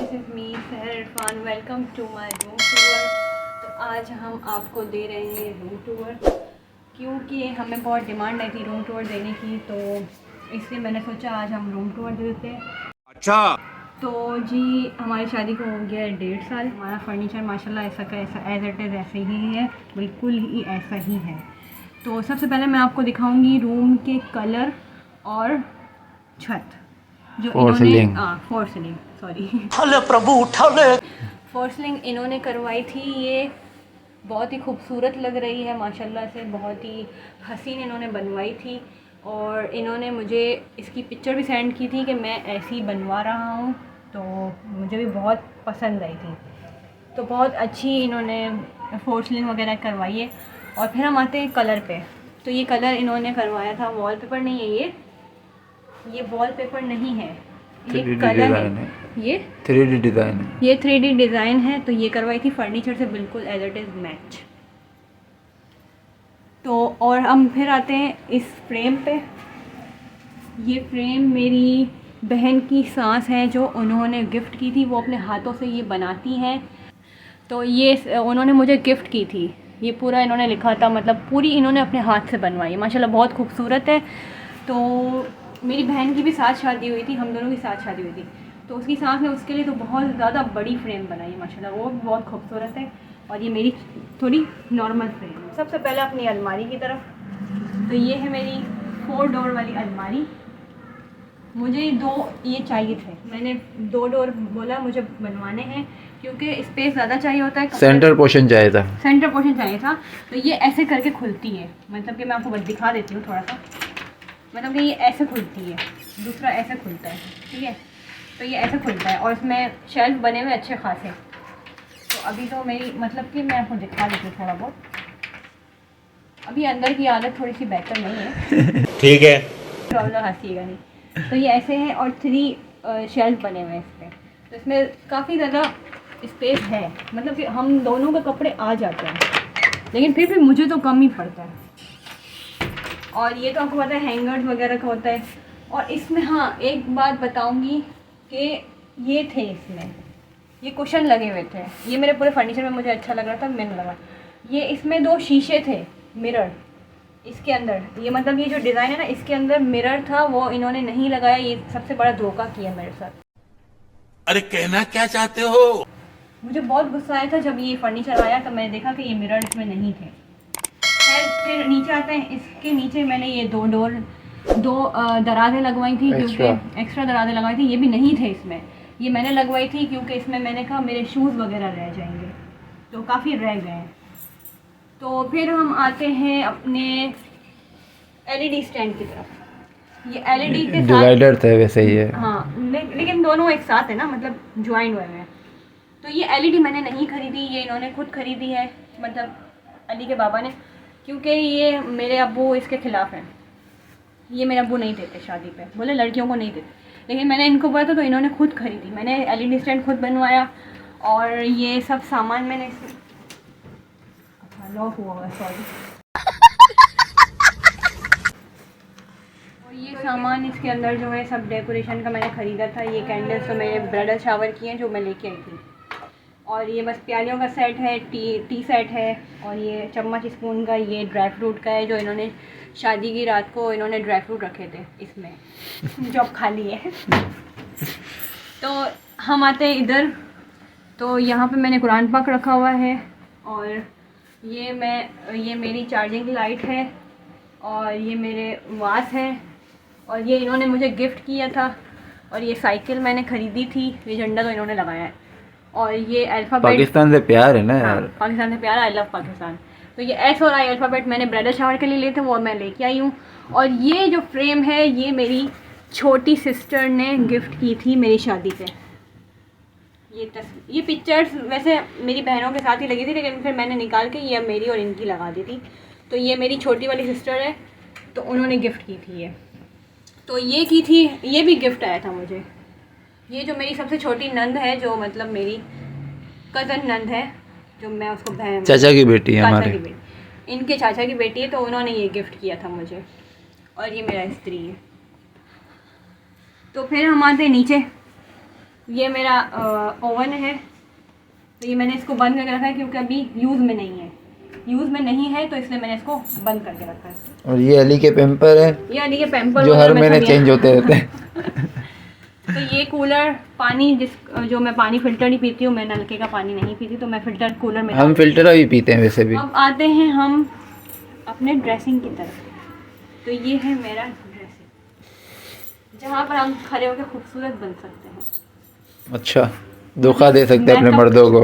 This is me Sahar Irfan, welcome to my room tour. तो आज हम आपको दे रहे हैं रूम टूर क्योंकि हमें बहुत डिमांड आई थी रूम टूर देने की, तो इसलिए मैंने सोचा आज हम रूम टूर दे देते हैं। अच्छा। तो जी हमारी शादी को हो गया है 1.5 साल। हमारा फर्नीचर माशाल्लाह ऐसा का ऐसा एज इट इज़ ऐसे ही है, बिल्कुल ही ऐसा ही है। तो सबसे पहले मैं आपको दिखाऊंगी रूम के कलर और छत जो इन्होंने फोर सीलिंग सॉरी प्रभु फोर सीलिंग इन्होंने करवाई थी। ये बहुत ही खूबसूरत लग रही है माशाल्लाह से, बहुत ही हसीन इन्होंने बनवाई थी। और इन्होंने मुझे इसकी पिक्चर भी सेंड की थी कि मैं ऐसी बनवा रहा हूँ, तो मुझे भी बहुत पसंद आई थी। तो बहुत अच्छी इन्होंने फोर सीलिंग वगैरह करवाई है। और फिर हम आते हैं कलर पे। तो ये कलर इन्होंने करवाया था, वॉलपेपर नहीं है ये वॉलपेपर नहीं है, ये कलर है, ये 3D डिज़ाइन है। ये 3D डिज़ाइन है। तो ये करवाई थी फर्नीचर से बिल्कुल एज इट इज़ मैच। तो और हम फिर आते हैं इस फ्रेम पे। ये फ्रेम मेरी बहन की सास है जो उन्होंने गिफ्ट की थी, वो अपने हाथों से ये बनाती हैं। तो ये उन्होंने मुझे गिफ्ट की थी। ये पूरा इन्होंने लिखा था, मतलब पूरी इन्होंने अपने हाथ से बनवाई है, माशाल्लाह बहुत खूबसूरत है। तो मेरी बहन की भी साथ शादी हुई थी, हम दोनों की साथ शादी हुई थी, तो उसकी सास ने उसके लिए तो बहुत ज़्यादा बड़ी फ्रेम बनाई है माशाल्लाह, वो भी बहुत खूबसूरत है। और ये मेरी थोड़ी नॉर्मल फ्रेम है। सबसे पहले अपनी अलमारी की तरफ। तो ये है मेरी 4 डोर वाली अलमारी। मुझे 2 ये चाहिए थे, मैंने 2 डोर बोला मुझे बनवाने हैं क्योंकि स्पेस ज़्यादा चाहिए होता है। सेंटर पोर्शन चाहिए था, सेंटर पोर्शन चाहिए था। तो ये ऐसे करके खुलती है, मतलब कि मैं आपको दिखा देती हूँ थोड़ा सा, मतलब कि ये ऐसे खुलती है, दूसरा ऐसे खुलता है, ठीक है। तो ये ऐसे खुलता है और इसमें शेल्फ बने हुए अच्छे खासे। तो अभी तो मेरी मतलब कि मैं आपको दिखा देती हूँ थोड़ा बहुत। अभी अंदर की हालत थोड़ी सी बेहतर नहीं है ठीक है, प्रॉब्लम हंसीगा नहीं। तो ये ऐसे हैं और 3 शेल्फ बने हुए हैं इस पर। तो इसमें काफ़ी ज़्यादा स्पेस है, मतलब कि हम दोनों के कपड़े आ जाते हैं, लेकिन फिर भी मुझे तो कम ही पड़ता है। और ये तो आपको पता है हैंगर्स वगैरह का होता है। और इसमें हाँ एक बात बताऊंगी कि ये थे इसमें, ये कुशन लगे हुए थे। ये मेरे पूरे फर्नीचर में मुझे अच्छा लग रहा था, मैंने लगा। ये इसमें 2 शीशे थे, मिरर इसके अंदर। ये मतलब ये जो डिज़ाइन है ना, इसके अंदर मिरर था, वो इन्होंने नहीं लगाया। ये सबसे बड़ा धोखा किया मेरे साथ। अरे कहना क्या चाहते हो? मुझे बहुत गुस्सा आया था जब ये फर्नीचर आया, तो मैंने देखा कि ये मिरर इसमें नहीं थे। फिर नीचे आते हैं, इसके नीचे मैंने ये 2 दराज़ें लगवाई थी, क्योंकि एक्स्ट्रा दराज़ें लगवाई थी। ये भी नहीं थे इसमें, ये मैंने लगवाई थी क्योंकि इसमें मैंने कहा मेरे शूज़ वगैरह रह जाएंगे, तो काफ़ी रह गए हैं। तो फिर हम आते हैं अपने LED स्टैंड की तरफ। ये LED के साथ डिवाइडर थे वैसे ही है। हाँ, लेकिन दोनों एक साथ है ना, मतलब ज्वाइंट हुए हैं। तो ये LED मैंने नहीं खरीदी, ये इन्होंने खुद खरीदी है, मतलब अली के बाबा ने, क्योंकि ये मेरे अब्बू इसके ख़िलाफ़ हैं। ये मेरे अब्बू नहीं देते शादी पे, बोले लड़कियों को नहीं देते, लेकिन मैंने इनको बोला था तो इन्होंने खुद खरीदी। मैंने LED स्टैंड खुद बनवाया और ये सब सामान मैंने लॉक हुआ हुआ सॉरी। और ये सामान इसके अंदर जो है सब डेकोरेशन का मैंने ख़रीदा था। ये कैंडल्स तो मेरे ब्राइडल शावर की हैं जो मैं लेके आई थी। और ये बस प्यालियों का सेट है, टी सेट है। और ये चम्मच स्पून का, ये ड्राई फ्रूट का है जो इन्होंने शादी की रात को इन्होंने ड्राई फ्रूट रखे थे इसमें जो अब खाली है। तो हम आते हैं इधर। तो यहाँ पे मैंने कुरान पाक रखा हुआ है और ये मेरी चार्जिंग लाइट है और ये मेरे वास हैं और ये इन्होंने मुझे गिफ्ट किया था। और ये साइकिल मैंने ख़रीदी थी, ये झंडा तो इन्होंने लगाया है। और ये अल्फ़ाबेट, पाकिस्तान से प्यार है ना यार। हाँ, पाकिस्तान से प्यार, आई लव पाकिस्तान। तो ये S और I अल्फ़ाबेट मैंने ब्राइडल शावर के लिए लिए थे, वो मैं लेके आई हूँ। और ये जो फ्रेम है ये मेरी छोटी सिस्टर ने गिफ्ट की थी मेरी शादी पे। ये पिक्चर्स वैसे मेरी बहनों के साथ ही लगी थी, लेकिन फिर मैंने निकाल के ये मेरी और इनकी लगा दी थी। तो ये मेरी छोटी वाली सिस्टर है, तो उन्होंने गिफ्ट की थी ये। तो ये की थी, ये भी गिफ्ट आया था मुझे। ये जो मेरी सबसे छोटी नंद है, जो मतलब मेरी कज़न नंद है, जो मैं उसको बहन, चाचा की बेटी है हमारे, इनके चाचा की बेटी है, तो उन्होंने ये गिफ्ट किया था मुझे। और ये मेरा स्त्री है। तो फिर हम आते हैं नीचे। ये मेरा ओवन है, तो ये मैंने इसको बंद करके रखा है क्योंकि अभी यूज़ में नहीं है, तो इसलिए मैंने इसको बंद करके रखा है। और ये अली के पैम्पर है, ये अली के पैम्पर जो हर में महीने सब चेंज होते रहते हैं। तो ये कूलर पानी जो मैं पानी फ़िल्टर ही पीती हूँ, मैं नलके का पानी नहीं पीती, तो मैं फ़िल्टर कूलर में हम फिल्टर भी पीते हैं वैसे भी। अब आते हैं हम अपने ड्रेसिंग की तरफ। तो ये है मेरा ड्रेसिंग, जहाँ पर हम खड़े होकर खूबसूरत बन सकते हैं। अच्छा, धोखा दे सकते हैं अपने मर्दों को।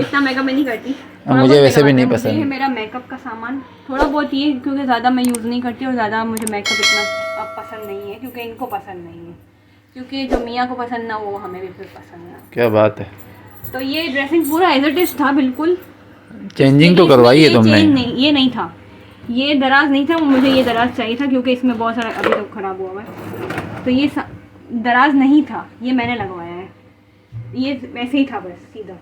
इतना मेकअप मैं नहीं करती, मुझे वैसे भी नहीं ये पसंद। है मेरा मेकअप का सामान, थोड़ा बहुत ये, क्योंकि ज़्यादा मैं यूज़ नहीं करती और ज़्यादा मुझे मेकअप इतना अब पसंद नहीं है, क्योंकि इनको पसंद नहीं है, क्योंकि जो मियाँ को पसंद ना वो हमें भी फिर पसंद ना। क्या बात है। तो ये ड्रेसिंग पूरा एज इट इज़ था बिल्कुल। चेंजिंग तो करवाई है तुमने। ये नहीं था, ये दराज नहीं था, मुझे ये दराज चाहिए था क्योंकि इसमें बहुत सारा अभी तो ख़राब हुआ है, तो ये दराज नहीं था, ये मैंने लगवाया है। ये वैसे ही था बस सीधा।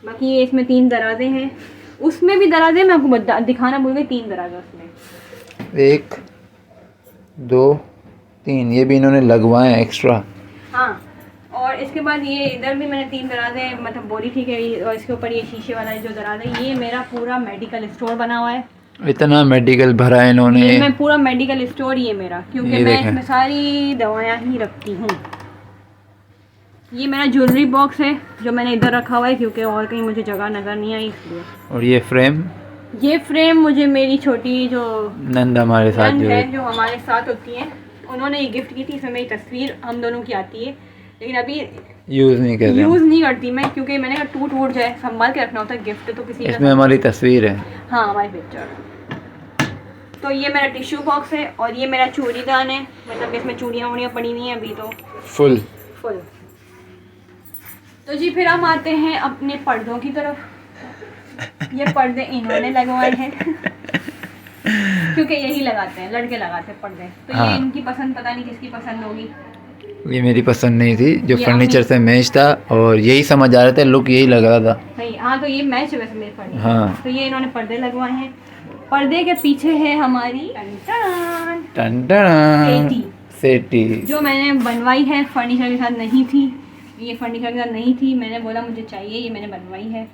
बाकी ये इसमें 3 दराज़ें हैं, उसमें भी दराज़ें, मैं आपको दिखाना भूल गई, 3 दराज़ें उसमें, 1 2 3, ये भी इन्होंने लगवाए हैं एक्स्ट्रा। हाँ। और इसके बाद ये इधर भी मैंने 3 दराज़ें मतलब बोली थी कि, और इसके ऊपर ये शीशे वाला जो दराज़ है, ये मेरा पूरा मेडिकल स्टोर बना हुआ है। इतना मेडिकल भरा है इन्होंने। ये मैं पूरा मेडिकल स्टोर ये मेरा, क्योंकि ये मैं देखें। इसमें सारी दवाइयाँ ही रखती हूँ। ये मेरा ज्वेलरी बॉक्स है जो मैंने इधर रखा हुआ है, क्योंकि और कहीं मुझे जगह नज़र नहीं आई इसलिए। और ये फ्रेम मुझे मेरी छोटी जो नंद हमारे साथ नंद जो है, है, जो हमारे साथ होती हैं, उन्होंने ये गिफ्ट की थी। इसमें मेरी तस्वीर हम दोनों की आती है, लेकिन अभी यूज़ नहीं कर यूज़ रहे। नहीं करती मैं, क्योंकि मैंने कहा टूट जाए, संभाल के रखना होता है गिफ्ट तो किसी इसमें हमारी तस्वीर है। हाँ, हमारी पिक्चर। तो ये मेरा टिश्यू बॉक्स है, और ये मेरा चूड़ीदान है, मतलब इसमें चूड़ियाँ वूड़ियाँ पड़ी हुई हैं अभी तो फुल। तो जी फिर हम आते हैं अपने पर्दों की तरफ। ये पर्दे इन्होंने लगवाए हैं क्योंकि यही लगाते हैं, लड़के लगाते हैं पर्दे, तो ये हाँ। इनकी पसंद, पता नहीं किसकी पसंद होगी। ये मेरी पसंद नहीं थी, जो ये फर्नीचर अपनी- से मैच था, और यही समझ आ रहा था, लुक यही लग रहा था। नहीं, हाँ, तो ये मैच है वैसे मेरे पर्दे। हाँ। तो ये इन्होंने पर्दे लगवाए हैं। पर्दे के पीछे है हमारी टन टन सेटी, सेटी। जो मैंने बनवाई है, फर्नीचर के साथ नहीं थी, ये फर्नीचर के साथ नहीं थी, मैंने बोला मुझे चाहिए, ये मैंने बनवाई है।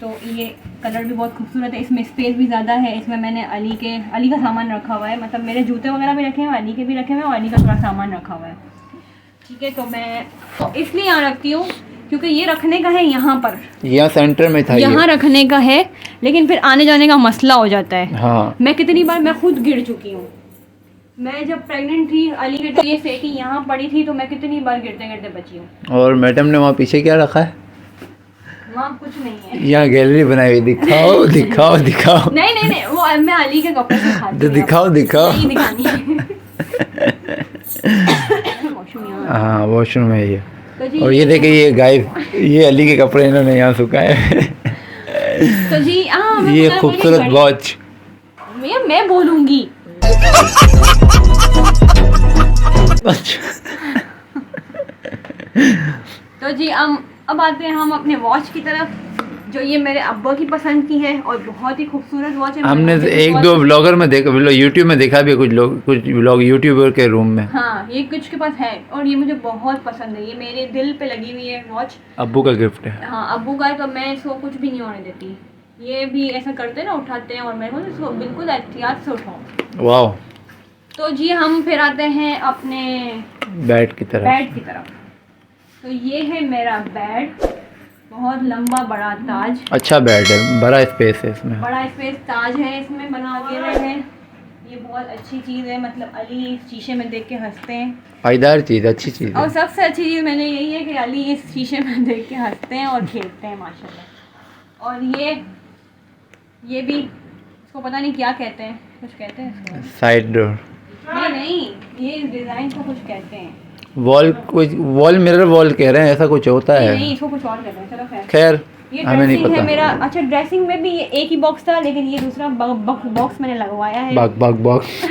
तो ये कलर भी बहुत खूबसूरत है, इसमें स्पेस भी ज़्यादा है। इसमें मैंने अली का सामान रखा हुआ है, मतलब मेरे जूते वगैरह भी रखे हैं, अली के भी रखे हुए हैं, और अली का थोड़ा सामान रखा हुआ है। ठीक है, तो मैं इसलिए यहाँ रखती हूँ क्योंकि ये रखने का है यहाँ पर, यहाँ सेंटर में था, यहाँ ये। रखने का है, लेकिन फिर आने जाने का मसला हो जाता है। हाँ। मैं कितनी बार मैं खुद गिर चुकी हूँ। मैं जब प्रेग्नेंट थी, अली के तो ये सेटी यहाँ पड़ी थी, तो मैं कितनी बार गिरते गिरते बची हूँ। और मैडम ने वहाँ पीछे क्या रखा है? वहाँ कुछ नहीं है। यहाँ गैलरी बनाई हुई, दिखाओ दिखाओ दिखाओ। नहीं, वो मैं अली के कपड़े से खाती तो हूँ। दिखाओ दिखाओ। नहीं दिखानी है। वॉशरूम यहाँ है। हाँ, वॉशरूम है ये। तो जी, और ये देखिए, ये गाइस, ये अली के कपड़े इन्होंने यहाँ सुखाए हैं। तो जी मैं ये पता खूबसूरत नहीं, वॉच। मैं बोलूँगी। तो जी अब आते हैं हम अपने वॉच की तरफ, जो ये मेरे अब्बा की पसंद की है, और बहुत ही खूबसूरत वॉच है। हमने मैंने एक बहुत- दो ब्लॉगर में देखा, यूट्यूब में देखा भी, कुछ ब्लॉग यूट्यूबर के रूम में। हाँ, ये कुछ के पास है, और ये मुझे बहुत पसंद है, ये मेरे दिल पे लगी हुई है वॉच। अब्बू का गिफ्ट है। हाँ, अब्बू का है, तो मैं इसको कुछ भी नहीं होने देती। ये भी ऐसा करते हैं ना, उठाते हैं, और मैं बोलती हूँ इसको बिल्कुल एहतियात से उठाओ। वाह। तो जी हम फिर आते हैं अपने बेड की तरफ। बेड की तरफ। तो ये है मेरा बेड, बहुत लंबा बड़ा ताज, अच्छा बेड है, बड़ा स्पेस है इसमें। बड़ा स्पेस ताज है इसमें बना के रहे हैं। ये बहुत अच्छी चीज़ है, मतलब अली इस शीशे में देख के हंसते हैं, पायदार चीज़, अच्छी चीज़ और है। सबसे अच्छी चीज़ मैंने यही है कि अली इस शीशे में देख के हंसते हैं और खेलते हैं माशाल्लाह। और ये भी, इसको पता नहीं क्या कहते हैं, कुछ कहते हैं इसको। Side door. नहीं, ये डिज़ाइन को कुछ कहते हैं। वॉल, कुछ वॉल मिरर वॉल कह रहे हैं, ऐसा कुछ होता नहीं, है। इसको कुछ और कहते हैं। चलो खैर, खैर, ये हमें नहीं ड्रेसिंग है पता। मेरा। अच्छा, ड्रेसिंग में भी ये एक ही बॉक्स था, लेकिन ये दूसरा बॉक्स मैंने लगवाया है। बॉक्स।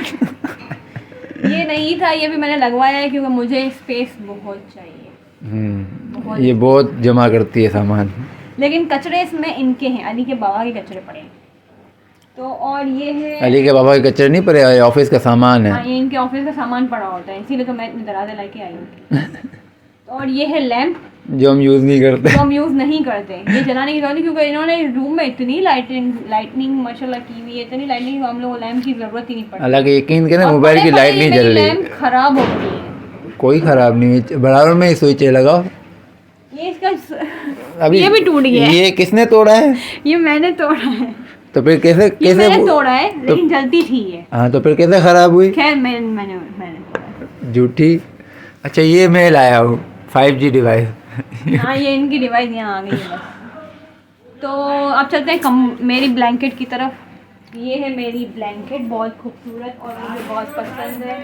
ये नहीं था, ये भी मैंने लगवाया है क्योंकि मुझे स्पेस बहुत चाहिए। ये बहुत जमा करती है सामान। लेकिन कचरे इसमें इनके हैं, अली के बाबा के कचरे पड़े हैं। तो और ये है, अली के बाबा के कचरे नहीं पड़े, ऑफिस का सामान हाँ, है। ये इनके ऑफिस का सामान पड़ा होता है, इसीलिए तो मैं इतनी दराज़ें लेके आई हूँ। और ये है लैंप जो हम यूज़ नहीं करते। जो हम यूज़ नहीं करते, ये जलाने की जरूरत नहीं, क्योंकि इन्होंने रूम में इतनी लाइटनिंग माशाल्लाह की हुई है, इतनी लाइटनिंग हम लोग लैंप की ज़रूरत ही नहीं पड़ती। हालांकि यकीन करें और मोबाइल की पड़े लाइट पड़े नहीं मेरी जल लैंप रही। खराब हो गई है। कोई ख़राब नहीं है, बराबर में ही स्विच है लगाओ। ये इसका अभी ये भी टूट गया है। ये किसने तोड़ा है? ये मैंने तोड़ा है। तो फिर कैसे ये मैंने कैसे तोड़ा है, लेकिन जलती थी ये। हाँ, तो फिर कैसे ख़राब हुई? खैर मैंने तोड़ा है। झूठी। अच्छा, ये मैं लाया हूँ 5G डिवाइस। हाँ, ये इनकी डिवाइस यहाँ आ गई है बस। तो अब चलते हैं मेरी ब्लैंकेट की तरफ। ये है मेरी ब्लैंकेट, बहुत खूबसूरत और मुझे बहुत पसंद है।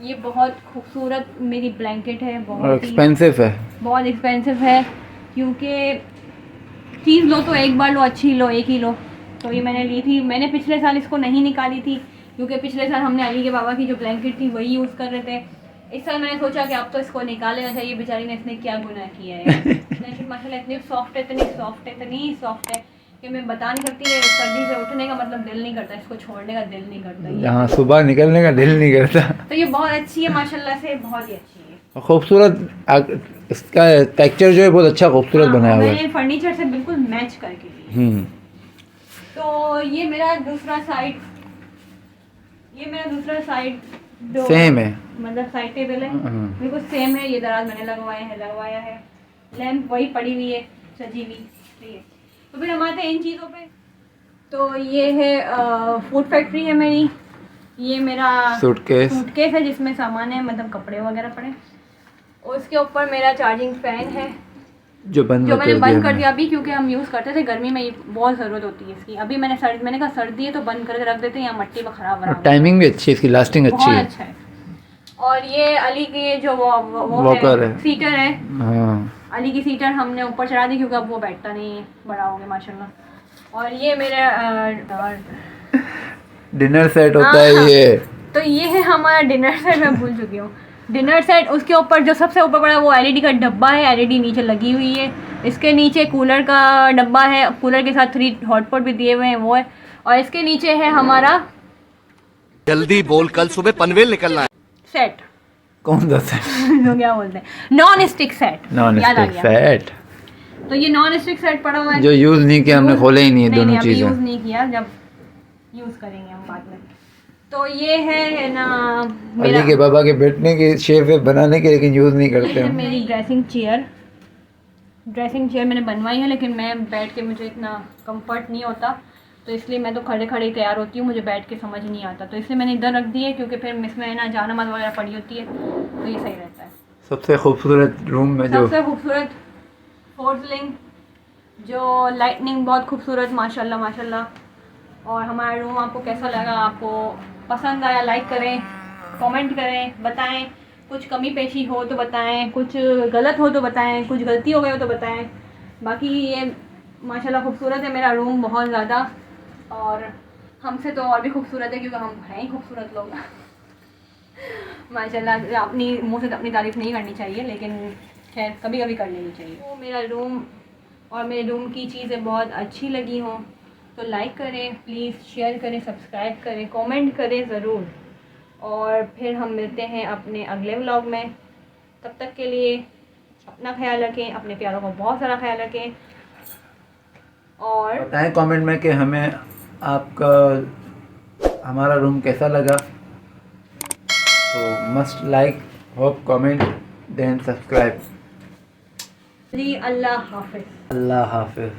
ये बहुत खूबसूरत मेरी ब्लैंकेट है, और बहुत एक्सपेंसिव है। बहुत एक्सपेंसिव है, क्योंकि चीज़ लो तो एक बार लो, अच्छी लो, एक ही लो। तो ये मैंने ली थी, मैंने पिछले साल इसको नहीं निकाली थी, क्योंकि पिछले साल हमने अली के बाबा की जो ब्लैंकेट थी वही यूज़ कर रहे थे। इस साल मैंने सोचा कि अब तो इसको निकाल लेना चाहिए, बेचारी ने इसने क्या गुनाह किया है। ब्लैंकेट माशाल्लाह इतनी सॉफ्ट है, इतनी सॉफ्ट है कि मैं बता नहीं सकती। सर्दी से उठने का मतलब दिल नहीं करता, इसको छोड़ने का दिल नहीं करता। हाँ, सुबह निकलने का दिल नहीं करता। तो ये बहुत अच्छी है माशाल्लाह से, बहुत ही अच्छी है। खूबसूरत इसका टेक्सचर जो है बहुत अच्छा खूबसूरत हाँ, बनाया हुआ है। मैंने फर्नीचर से बिल्कुल मैच करके ली। तो ये मेरा दूसरा साइड जो सेम है, मतलब साइड टेबल है, बिल्कुल सेम है। ये दराज मैंने लगवाया है। लैंप वही पड़ी हुई है, सजी हुई। ठीक है, तो फिर हम आते हैं इन चीज़ों पे। तो ये है फूड फैक्ट्री है मेरी। ये मेरा सूटकेस है जिसमें सामान है, मतलब कपड़े वगैरह पड़े। उसके ऊपर मेरा चार्जिंग फैन है जो मैंने बंद कर दिया अभी, क्योंकि हम यूज़ करते थे, गर्मी में ये बहुत ज़रूरत होती है इसकी। अभी मैंने कहा सर्दी है तो बंद करके रख देते हैं, यहाँ मट्टी में ख़राब हो। टाइमिंग भी अच्छी है इसकी, लास्टिंग अच्छी है। अच्छा है। और ये अली के जो वो वॉकर है, सीटर है। हाँ, अली की सीटर हमने ऊपर चढ़ा दी, क्योंकि अब वो बैठता नहीं है, बड़ा हो गया माशाल्लाह। और ये मेरा डिनर सेट होता है ये। तो ये है हमारा डिनर सेट। मैं भूल चुकी हूँ डिनर सेट। उसके ऊपर जो सबसे ऊपर बड़ा वो एलईडी का डब्बा है, एलईडी नीचे लगी हुई है। इसके नीचे कूलर का डब्बा है, कूलर के साथ 3 हॉटपॉट भी दिए हुए हैं, वो है। और इसके नीचे है हमारा जल्दी बोल, कल सुबह पनवेल निकलना है। सेट। कौन सा सेट? तो क्या बोलते हैं, non stick set. Non stick set. तो ये नॉन स्टिक सेट पड़ा हुआ है, जो यूज़ नहीं किया, हमने खोले ही नहीं है दोनों चीज़ें। यूज़ नहीं किया, जब यूज़ करेंगे हम बाद में। तो ये है ना अली के बाबा के बैठने की शेप है बनाने के, लेकिन यूज़ नहीं करते हम। मेरी ड्रेसिंग चेयर मैंने बनवाई है, लेकिन मैं बैठ के मुझे इतना कंफर्ट नहीं होता, तो इसलिए मैं तो खड़े खड़े तैयार होती हूँ, मुझे बैठ के समझ नहीं आता। तो इसलिए मैंने इधर रख दी है, क्योंकि फिर इसमें ना जान नमाज वगैरह पड़ी होती है, तो ये सही रहता है। सबसे खूबसूरत रूम में जो सबसे खूबसूरत फोर्थ लिंक, जो लाइटनिंग बहुत खूबसूरत माशाल्लाह। और हमारा रूम आपको कैसा लगा, आपको पसंद आया? लाइक करें, कमेंट करें, बताएं। कुछ कमी पेशी हो तो बताएं, कुछ गलत हो तो बताएं, कुछ गलती हो गई हो तो बताएं। बाकी ये माशाल्लाह खूबसूरत है मेरा रूम बहुत ज़्यादा, और हमसे तो और भी खूबसूरत है, क्योंकि हम हैं ही खूबसूरत लोग। माशाल्लाह अपनी मुँह से अपनी तारीफ़ नहीं करनी चाहिए, लेकिन खैर कभी कभी कर लेनी चाहिए। तो मेरा रूम और मेरे रूम की चीज़ें बहुत अच्छी लगी हों तो लाइक करें प्लीज़, शेयर करें, सब्सक्राइब करें, कमेंट करें ज़रूर। और फिर हम मिलते हैं अपने अगले व्लॉग में। तब तक के लिए अपना ख्याल रखें, अपने प्यारों का बहुत सारा ख्याल रखें, और बताएं कमेंट में कि हमें आपका हमारा रूम कैसा लगा। तो must like, hope, comment, then subscribe. जी, अल्लाह हाफ़िज़। अल्लाह हाफिज़।